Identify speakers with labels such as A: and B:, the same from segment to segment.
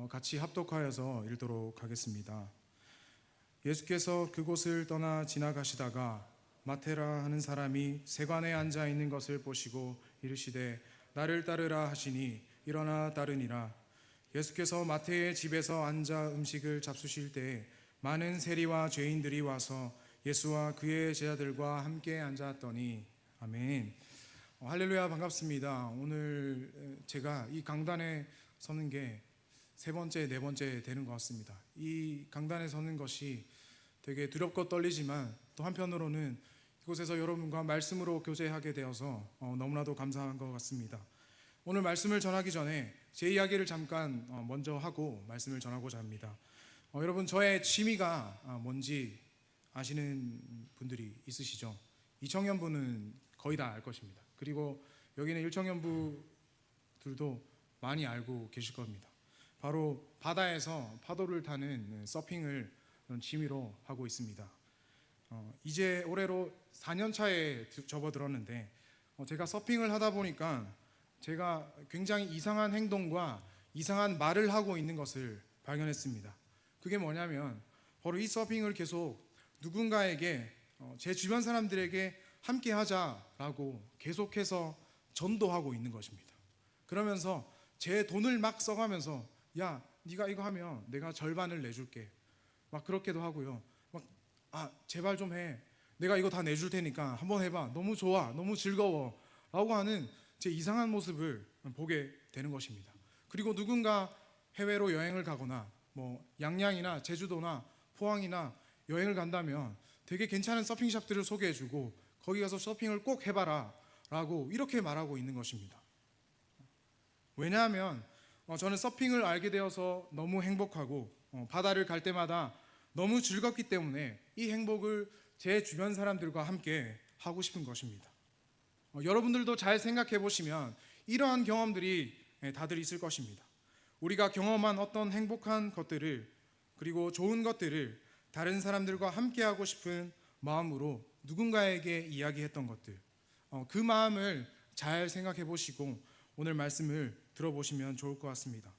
A: 같이 합독하여서 읽도록 하겠습니다. 예수께서 그곳을 떠나 지나가시다가 마테라 하는 사람이 세관에 앉아 있는 것을 보시고 이르시되 나를 따르라 하시니 일어나 따르니라. 예수께서 마태의 집에서 앉아 음식을 잡수실 때에 많은 세리와 죄인들이 와서 예수와 그의 제자들과 함께 앉았더니. 아멘. 할렐루야, 반갑습니다. 오늘 제가 이 강단에 서는 게 세 번째, 네 번째 되는 것 같습니다. 이 강단에 서는 것이 되게 두렵고 떨리지만 또 한편으로는 이곳에서 여러분과 말씀으로 교제하게 되어서 너무나도 감사한 것 같습니다. 오늘 말씀을 전하기 전에 제 이야기를 잠깐 먼저 하고 말씀을 전하고자 합니다. 여러분, 저의 취미가 뭔지 아시는 분들이 있으시죠? 이청년부는 거의 다 알 것입니다. 그리고 여기는 일청년부들도 많이 알고 계실 겁니다. 바로 바다에서 파도를 타는 서핑을 취미로 하고 있습니다. 이제 올해로 4년 차에 접어들었는데 제가 서핑을 하다 보니까 제가 굉장히 이상한 행동과 이상한 말을 하고 있는 것을 발견했습니다. 그게 뭐냐면 바로 이 서핑을 계속 누군가에게 제 주변 사람들에게 함께 하자라고 계속해서 전도하고 있는 것입니다. 그러면서 제 돈을 막 써가면서 야, 네가 이거 하면 내가 절반을 내줄게, 막 그렇게도 하고요. 제발 좀 해, 내가 이거 다 내줄 테니까 한번 해봐, 너무 좋아, 너무 즐거워 라고 하는 제 이상한 모습을 보게 되는 것입니다. 그리고 누군가 해외로 여행을 가거나 양양이나 제주도나 포항이나 여행을 간다면 되게 괜찮은 서핑샵들을 소개해주고 거기 가서 서핑을 꼭 해봐라 라고 이렇게 말하고 있는 것입니다. 왜냐하면 저는 서핑을 알게 되어서 너무 행복하고 바다를 갈 때마다 너무 즐겁기 때문에 이 행복을 제 주변 사람들과 함께 하고 싶은 것입니다. 여러분들도 잘 생각해 보시면 이러한 경험들이 다들 있을 것입니다. 우리가 경험한 어떤 행복한 것들을, 그리고 좋은 것들을 다른 사람들과 함께 하고 싶은 마음으로 누군가에게 이야기했던 것들, 그 마음을 잘 생각해 보시고 오늘 말씀을 들어보시면 좋을 것 같습니다.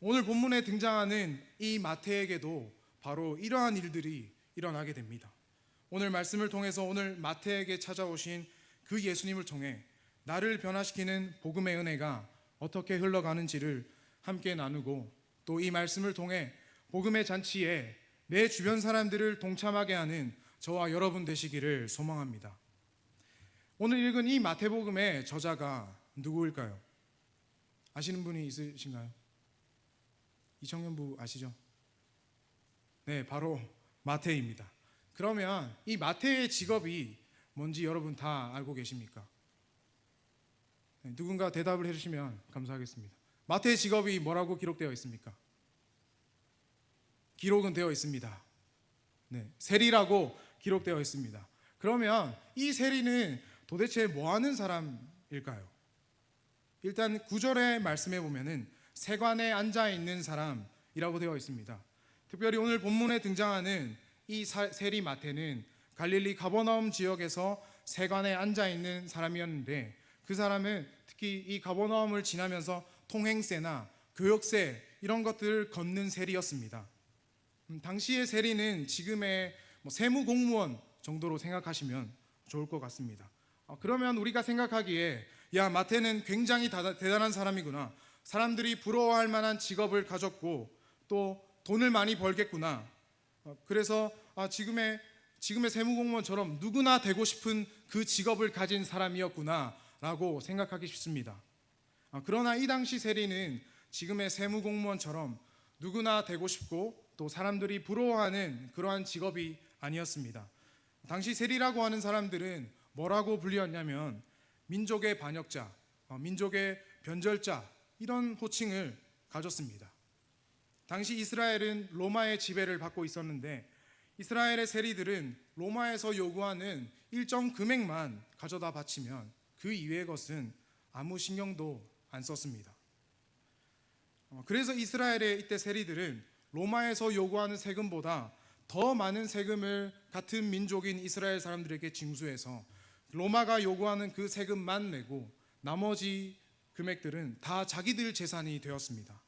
A: 오늘 본문에 등장하는 이 마태에게도 바로 이러한 일들이 일어나게 됩니다. 오늘 말씀을 통해서 오늘 마태에게 찾아오신 그 예수님을 통해 나를 변화시키는 복음의 은혜가 어떻게 흘러가는지를 함께 나누고, 또 이 말씀을 통해 복음의 잔치에 내 주변 사람들을 동참하게 하는 저와 여러분 되시기를 소망합니다. 오늘 읽은 이 마태복음의 저자가 누구일까요? 아시는 분이 있으신가요? 이청년부 아시죠? 네, 바로 마태입니다. 그러면 이 마태의 직업이 뭔지 여러분 다 알고 계십니까? 네, 누군가 대답을 해주시면 감사하겠습니다. 마태의 직업이 뭐라고 기록되어 있습니까? 기록은 되어 있습니다. 네, 세리라고 기록되어 있습니다. 그러면 이 세리는 도대체 뭐 하는 사람일까요? 일단 9절의 말씀에 보면은 세관에 앉아 있는 사람이라고 되어 있습니다. 특별히 오늘 본문에 등장하는 이 세리 마태는 갈릴리 가버나움 지역에서 세관에 앉아 있는 사람이었는데, 그 사람은 특히 이 가버나움을 지나면서 통행세나 교역세 이런 것들을 걷는 세리였습니다. 당시의 세리는 지금의 세무공무원 정도로 생각하시면 좋을 것 같습니다. 그러면 우리가 생각하기에 야, 마태는 굉장히 대단한 사람이구나, 사람들이 부러워할 만한 직업을 가졌고 또 돈을 많이 벌겠구나, 그래서 지금의 세무공무원처럼 누구나 되고 싶은 그 직업을 가진 사람이었구나 라고 생각하기 쉽습니다. 그러나 이 당시 세리는 지금의 세무공무원처럼 누구나 되고 싶고 또 사람들이 부러워하는 그러한 직업이 아니었습니다. 당시 세리라고 하는 사람들은 뭐라고 불리었냐면 민족의 반역자, 민족의 변절자, 이런 호칭을 가졌습니다. 당시 이스라엘은 로마의 지배를 받고 있었는데 이스라엘의 세리들은 로마에서 요구하는 일정 금액만 가져다 바치면 그 이외의 것은 아무 신경도 안 썼습니다. 그래서 이스라엘의 이때 세리들은 로마에서 요구하는 세금보다 더 많은 세금을 같은 민족인 이스라엘 사람들에게 징수해서 로마가 요구하는 그 세금만 내고 나머지 금액들은 다 자기들 재산이 되었습니다.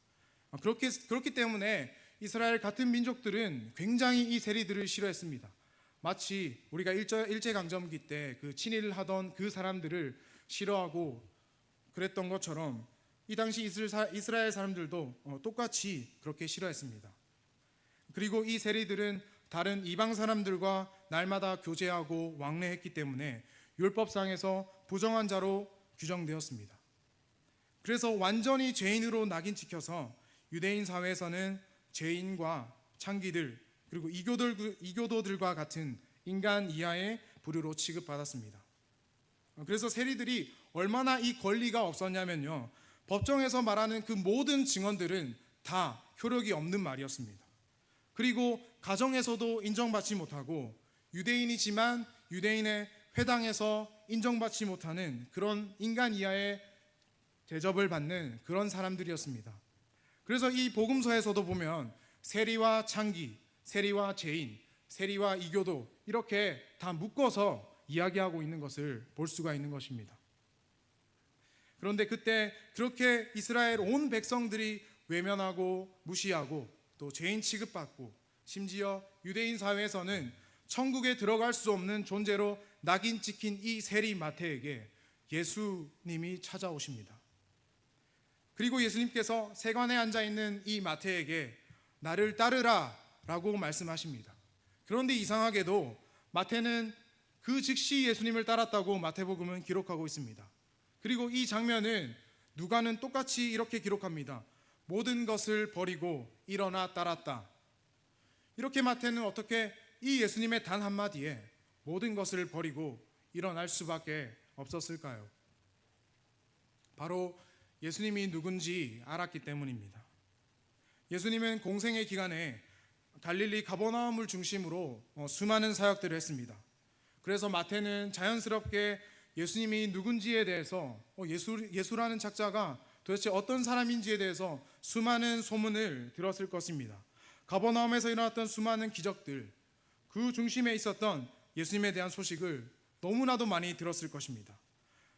A: 그렇기 때문에 이스라엘 같은 민족들은 굉장히 이 세리들을 싫어했습니다. 마치 우리가 일제강점기 때 그 친일을 하던 그 사람들을 싫어하고 그랬던 것처럼 이 당시 이스라엘 사람들도 똑같이 그렇게 싫어했습니다. 그리고 이 세리들은 다른 이방 사람들과 날마다 교제하고 왕래했기 때문에 율법상에서 부정한 자로 규정되었습니다. 그래서 완전히 죄인으로 낙인 찍혀서 유대인 사회에서는 죄인과 창기들 그리고 이교도들과 같은 인간 이하의 부류로 취급받았습니다. 그래서 세리들이 얼마나 이 권리가 없었냐면요, 법정에서 말하는 그 모든 증언들은 다 효력이 없는 말이었습니다. 그리고 가정에서도 인정받지 못하고 유대인이지만 유대인의 회당에서 인정받지 못하는 그런 인간 이하의 대접을 받는 그런 사람들이었습니다. 그래서 이 복음서에서도 보면 세리와 창기, 세리와 죄인, 세리와 이교도 이렇게 다 묶어서 이야기하고 있는 것을 볼 수가 있는 것입니다. 그런데 그때 그렇게 이스라엘 온 백성들이 외면하고 무시하고 또 죄인 취급받고 심지어 유대인 사회에서는 천국에 들어갈 수 없는 존재로 낙인 찍힌 이 세리 마태에게 예수님이 찾아오십니다. 그리고 예수님께서 세관에 앉아있는 이 마태에게 나를 따르라 라고 말씀하십니다. 그런데 이상하게도 마태는 그 즉시 예수님을 따랐다고 마태복음은 기록하고 있습니다. 그리고 이 장면은 누가는 똑같이 이렇게 기록합니다. 모든 것을 버리고 일어나 따랐다. 이렇게 마태는 어떻게 이 예수님의 단 한마디에 모든 것을 버리고 일어날 수밖에 없었을까요? 바로 예수님이 누군지 알았기 때문입니다. 예수님은 공생의 기간에 갈릴리 가버나움을 중심으로 수많은 사역들을 했습니다. 그래서 마태는 자연스럽게 예수님이 누군지에 대해서 예수라는 작자가 도대체 어떤 사람인지에 대해서 수많은 소문을 들었을 것입니다. 가버나움에서 일어났던 수많은 기적들, 그 중심에 있었던 예수님에 대한 소식을 너무나도 많이 들었을 것입니다.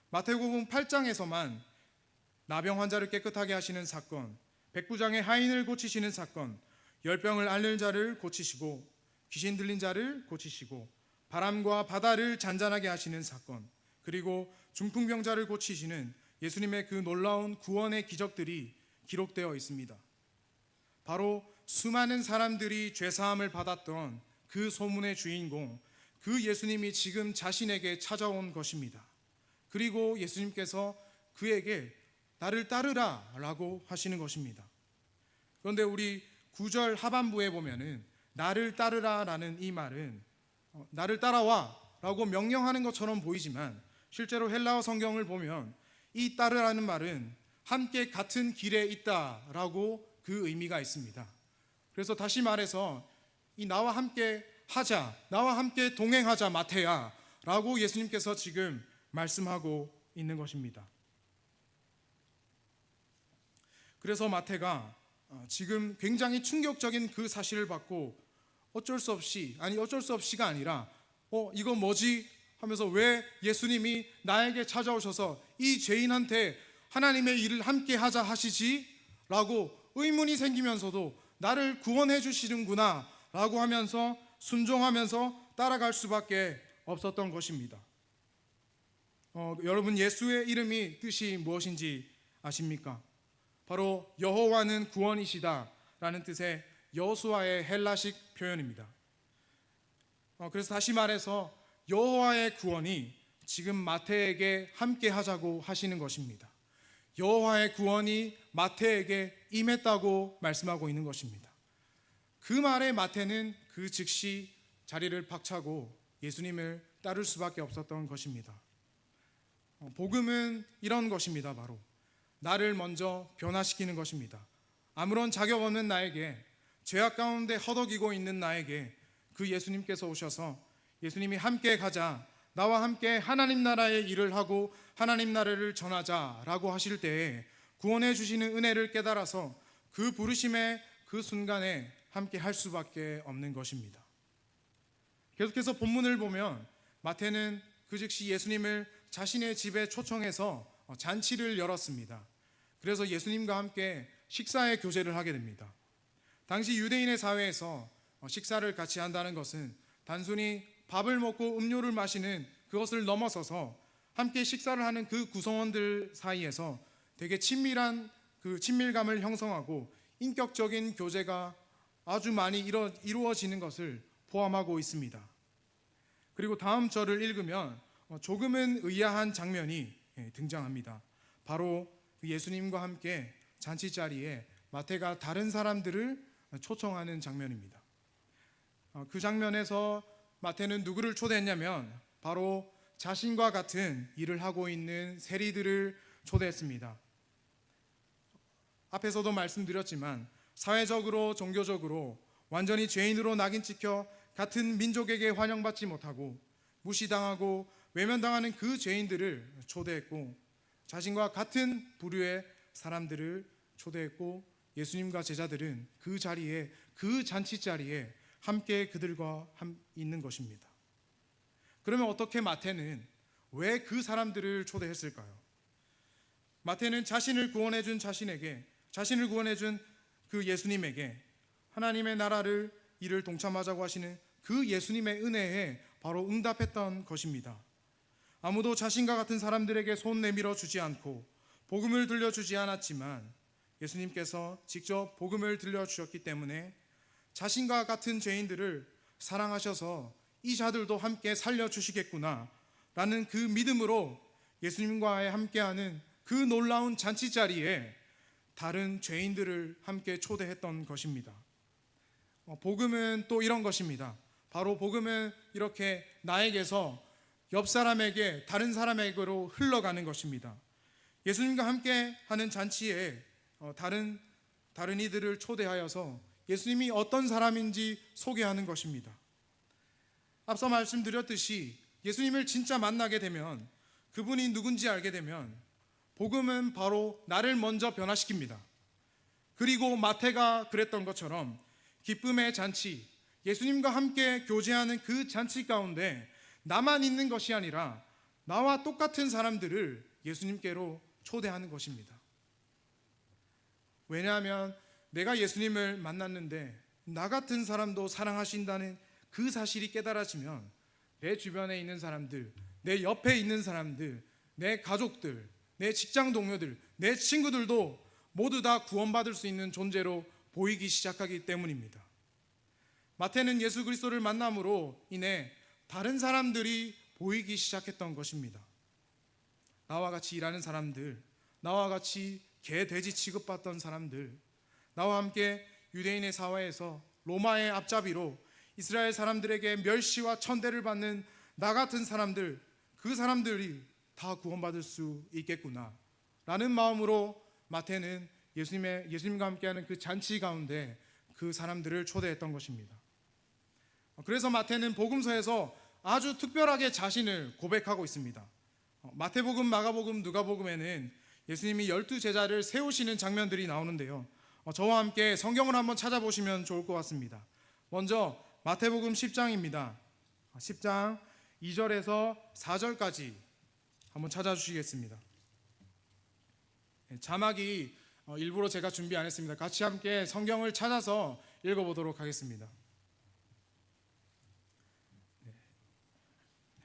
A: 마태복음 8장에서만 나병 환자를 깨끗하게 하시는 사건, 백부장의 하인을 고치시는 사건, 열병을 앓는 자를 고치시고 귀신 들린 자를 고치시고 바람과 바다를 잔잔하게 하시는 사건, 그리고 중풍병자를 고치시는 예수님의 그 놀라운 구원의 기적들이 기록되어 있습니다. 바로 수많은 사람들이 죄사함을 받았던 그 소문의 주인공, 그 예수님이 지금 자신에게 찾아온 것입니다. 그리고 예수님께서 그에게 나를 따르라 라고 하시는 것입니다. 그런데 우리 9절 하반부에 보면은 나를 따르라 라는 이 말은 나를 따라와 라고 명령하는 것처럼 보이지만 실제로 헬라어 성경을 보면 이 따르라는 말은 함께 같은 길에 있다라고 그 의미가 있습니다. 그래서 다시 말해서 이 나와 함께 하자, 나와 함께 동행하자 마태야 라고 예수님께서 지금 말씀하고 있는 것입니다. 그래서 마태가 지금 굉장히 충격적인 그 사실을 받고 어쩔 수 없이가 아니라 이거 뭐지? 하면서 왜 예수님이 나에게 찾아오셔서 이 죄인한테 하나님의 일을 함께 하자 하시지? 라고 의문이 생기면서도 나를 구원해 주시는구나 라고 하면서 순종하면서 따라갈 수밖에 없었던 것입니다. 여러분, 예수의 이름이 뜻이 무엇인지 아십니까? 바로 여호와는 구원이시다 라는 뜻의 여호수아의 헬라식 표현입니다. 그래서 다시 말해서 여호와의 구원이 지금 마태에게 함께 하자고 하시는 것입니다. 여호와의 구원이 마태에게 임했다고 말씀하고 있는 것입니다. 그 말에 마태는 그 즉시 자리를 박차고 예수님을 따를 수밖에 없었던 것입니다. 복음은 이런 것입니다. 바로 나를 먼저 변화시키는 것입니다. 아무런 자격 없는 나에게, 죄악 가운데 허덕이고 있는 나에게 그 예수님께서 오셔서 예수님이 함께 가자, 나와 함께 하나님 나라의 일을 하고 하나님 나라를 전하자라고 하실 때에 구원해 주시는 은혜를 깨달아서 그 부르심의 그 순간에 함께 할 수밖에 없는 것입니다. 계속해서 본문을 보면 마태는 그 즉시 예수님을 자신의 집에 초청해서 잔치를 열었습니다. 그래서 예수님과 함께 식사의 교제를 하게 됩니다. 당시 유대인의 사회에서 식사를 같이 한다는 것은 단순히 밥을 먹고 음료를 마시는 그것을 넘어서서 함께 식사를 하는 그 구성원들 사이에서 되게 친밀한 그 친밀감을 형성하고 인격적인 교제가 아주 많이 이루어지는 것을 포함하고 있습니다. 그리고 다음 절을 읽으면 조금은 의아한 장면이 등장합니다. 바로 예수님과 함께 잔치 자리에 마태가 다른 사람들을 초청하는 장면입니다. 그 장면에서 마태는 누구를 초대했냐면 바로 자신과 같은 일을 하고 있는 세리들을 초대했습니다. 앞에서도 말씀드렸지만 사회적으로 종교적으로 완전히 죄인으로 낙인 찍혀 같은 민족에게 환영받지 못하고 무시당하고 외면당하는 그 죄인들을 초대했고 자신과 같은 부류의 사람들을 초대했고 예수님과 제자들은 그 자리에 그 잔치 자리에 함께 그들과 있는 것입니다. 그러면 어떻게 마태는 왜 그 사람들을 초대했을까요? 마태는 자신을 구원해 준 자신을 구원해 준 그 예수님에게 하나님의 나라를 이를 동참하자고 하시는 그 예수님의 은혜에 바로 응답했던 것입니다. 아무도 자신과 같은 사람들에게 손 내밀어 주지 않고 복음을 들려주지 않았지만 예수님께서 직접 복음을 들려주셨기 때문에 자신과 같은 죄인들을 사랑하셔서 이 자들도 함께 살려주시겠구나 라는 그 믿음으로 예수님과 함께하는 그 놀라운 잔치 자리에 다른 죄인들을 함께 초대했던 것입니다. 복음은 또 이런 것입니다. 바로 복음은 이렇게 나에게서 옆 사람에게 다른 사람에게로 흘러가는 것입니다. 예수님과 함께 하는 잔치에 다른 이들을 초대하여서 예수님이 어떤 사람인지 소개하는 것입니다. 앞서 말씀드렸듯이 예수님을 진짜 만나게 되면 그분이 누군지 알게 되면 복음은 바로 나를 먼저 변화시킵니다. 그리고 마태가 그랬던 것처럼 기쁨의 잔치, 예수님과 함께 교제하는 그 잔치 가운데 나만 있는 것이 아니라 나와 똑같은 사람들을 예수님께로 초대하는 것입니다. 왜냐하면 내가 예수님을 만났는데 나 같은 사람도 사랑하신다는 그 사실이 깨달아지면 내 주변에 있는 사람들, 내 옆에 있는 사람들, 내 가족들, 내 직장 동료들, 내 친구들도 모두 다 구원받을 수 있는 존재로 보이기 시작하기 때문입니다. 마태는 예수 그리스도를 만남으로 인해 다른 사람들이 보이기 시작했던 것입니다. 나와 같이 일하는 사람들, 나와 같이 개, 돼지 취급받던 사람들, 나와 함께 유대인의 사회에서 로마의 앞잡이로 이스라엘 사람들에게 멸시와 천대를 받는 나 같은 사람들, 그 사람들이 다 구원받을 수 있겠구나 라는 마음으로 마태는 예수님과 함께하는 그 잔치 가운데 그 사람들을 초대했던 것입니다. 그래서 마태는 복음서에서 아주 특별하게 자신을 고백하고 있습니다. 마태복음, 마가복음, 누가복음에는 예수님이 12제자를 세우시는 장면들이 나오는데요, 저와 함께 성경을 한번 찾아보시면 좋을 것 같습니다. 먼저 마태복음 10장입니다. 10장 2절에서 4절까지 한번 찾아주시겠습니다. 자막이 일부러 제가 준비 안 했습니다. 같이 함께 성경을 찾아서 읽어보도록 하겠습니다.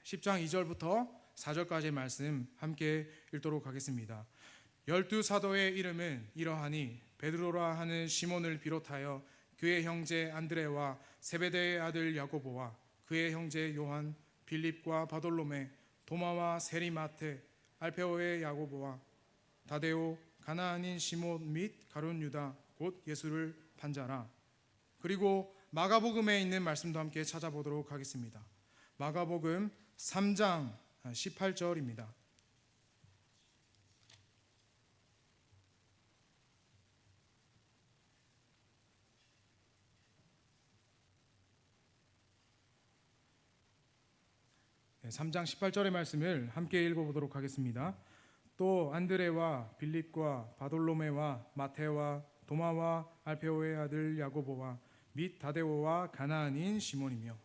A: 10장 2절부터 4절까지의 말씀 함께 읽도록 하겠습니다. 12사도의 이름은 이러하니 베드로라 하는 시몬을 비롯하여 그의 형제 안드레와 세베대의 아들 야고보와 그의 형제 요한, 빌립과 바돌로메, 도마와 세리마테, 알페오의 야고보와 다데오, 가나안인 시몬 및 가룟 유다 곧 예수를 판자라. 그리고 마가복음에 있는 말씀도 함께 찾아보도록 하겠습니다. 마가복음 3장 18절입니다. 네, 3장 18절의 말씀을 함께 읽어보도록 하겠습니다. 또 안드레와 빌립과 바돌로메와 마테와 도마와 알페오의 아들 야고보와 및 다데오와 가나안인 시몬이며.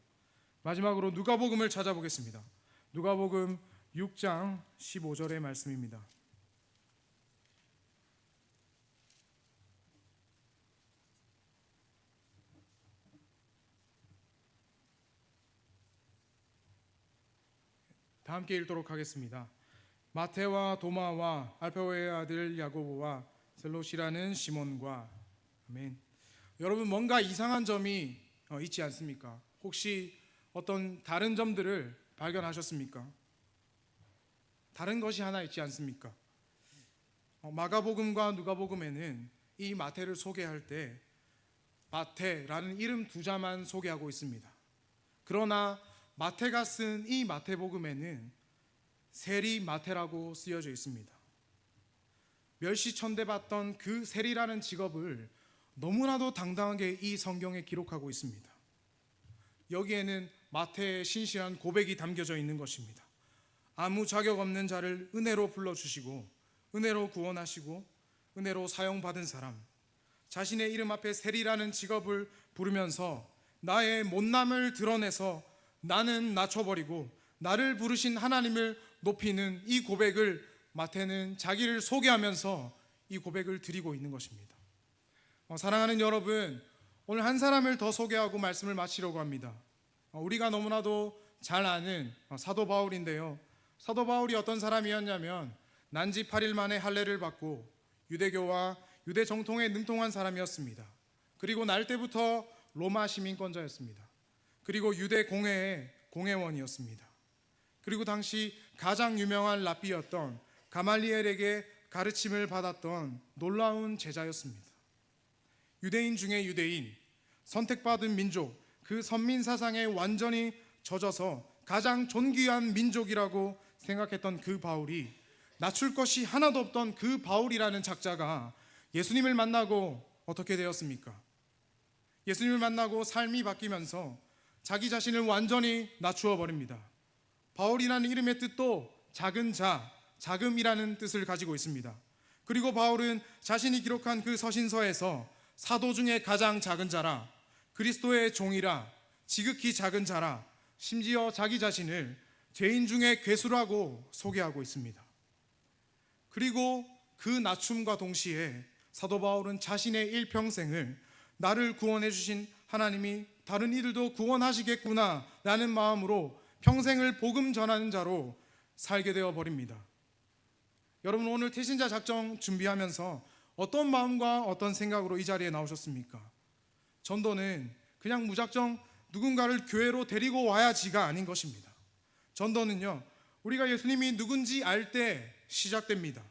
A: 마지막으로 누가복음을 찾아보겠습니다. 누가복음 6장 15절의 말씀입니다. 다 함께 읽도록 하겠습니다. 마테와 도마와 알페오의 아들 야고보와 셀롯이라는 시몬과. 아멘. 여러분, 뭔가 이상한 점이 있지 않습니까? 혹시 어떤 다른 점들을 발견하셨습니까? 다른 것이 하나 있지 않습니까? 마가복음과 누가복음에는 이 마태를 소개할 때 마태라는 이름 두 자만 소개하고 있습니다. 그러나 마태가 쓴 이 마태복음에는 세리 마태라고 쓰여져 있습니다. 멸시천대받던 그 세리라는 직업을 너무나도 당당하게 이 성경에 기록하고 있습니다. 여기에는 마태의 신실한 고백이 담겨져 있는 것입니다. 아무 자격 없는 자를 은혜로 불러주시고 은혜로 구원하시고 은혜로 사용받은 사람, 자신의 이름 앞에 세리라는 직업을 부르면서 나의 못남을 드러내서 나는 낮춰버리고 나를 부르신 하나님을 높이는 이 고백을 마태는 자기를 소개하면서 이 고백을 드리고 있는 것입니다. 사랑하는 여러분, 오늘 한 사람을 더 소개하고 말씀을 마치려고 합니다. 우리가 너무나도 잘 아는 사도 바울인데요, 사도 바울이 어떤 사람이었냐면 난지 8일 만에 할례를 받고 유대교와 유대 정통에 능통한 사람이었습니다. 그리고 날 때부터 로마 시민권자였습니다. 그리고 유대 공회의 공회원이었습니다. 그리고 당시 가장 유명한 랍비였던 가말리엘에게 가르침을 받았던 놀라운 제자였습니다. 유대인 중에 유대인, 선택받은 민족, 그 선민 사상에 완전히 젖어서 가장 존귀한 민족이라고 생각했던 그 바울이, 낮출 것이 하나도 없던 그 바울이라는 작자가 예수님을 만나고 어떻게 되었습니까? 예수님을 만나고 삶이 바뀌면서 자기 자신을 완전히 낮추어 버립니다. 바울이라는 이름의 뜻도 작은 자, 자금이라는 뜻을 가지고 있습니다. 그리고 바울은 자신이 기록한 그 서신서에서 사도 중에 가장 작은 자라, 그리스도의 종이라, 지극히 작은 자라, 심지어 자기 자신을 죄인 중에 괴수라고 소개하고 있습니다. 그리고 그 낮춤과 동시에 사도 바울은 자신의 일평생을 나를 구원해 주신 하나님이 다른 이들도 구원하시겠구나 라는 마음으로 평생을 복음 전하는 자로 살게 되어 버립니다. 여러분, 오늘 태신자 작정 준비하면서 어떤 마음과 어떤 생각으로 이 자리에 나오셨습니까? 전도는 그냥 무작정 누군가를 교회로 데리고 와야지가 아닌 것입니다. 전도는요, 우리가 예수님이 누군지 알 때 시작됩니다.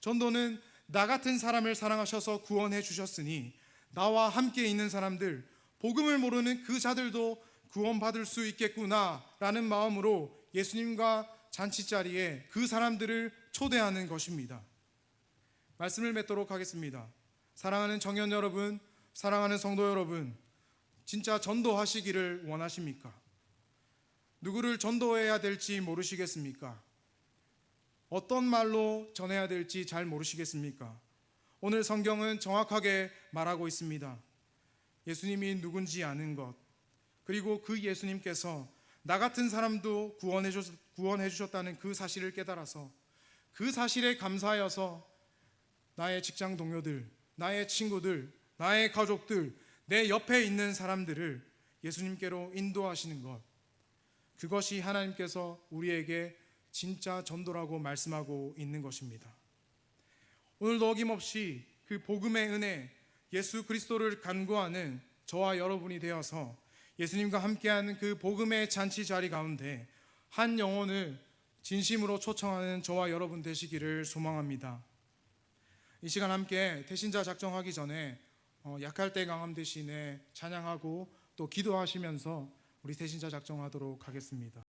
A: 전도는 나 같은 사람을 사랑하셔서 구원해 주셨으니 나와 함께 있는 사람들, 복음을 모르는 그 자들도 구원받을 수 있겠구나 라는 마음으로 예수님과 잔치자리에 그 사람들을 초대하는 것입니다. 말씀을 맺도록 하겠습니다. 사랑하는 청년 여러분, 사랑하는 성도 여러분, 진짜 전도하시기를 원하십니까? 누구를 전도해야 될지 모르시겠습니까? 어떤 말로 전해야 될지 잘 모르시겠습니까? 오늘 성경은 정확하게 말하고 있습니다. 예수님이 누군지 아는 것, 그리고 그 예수님께서 나 같은 사람도 구원해 주셨다는 그 사실을 깨달아서 그 사실에 감사하여서 나의 직장 동료들, 나의 친구들, 나의 가족들, 내 옆에 있는 사람들을 예수님께로 인도하시는 것, 그것이 하나님께서 우리에게 진짜 전도라고 말씀하고 있는 것입니다. 오늘도 어김없이 그 복음의 은혜, 예수 그리스도를 간구하는 저와 여러분이 되어서 예수님과 함께하는 그 복음의 잔치 자리 가운데 한 영혼을 진심으로 초청하는 저와 여러분 되시기를 소망합니다. 이 시간 함께 태신자 작정하기 전에 약할 때 강함 대신에 찬양하고 또 기도하시면서 우리 태신자 작정하도록 하겠습니다.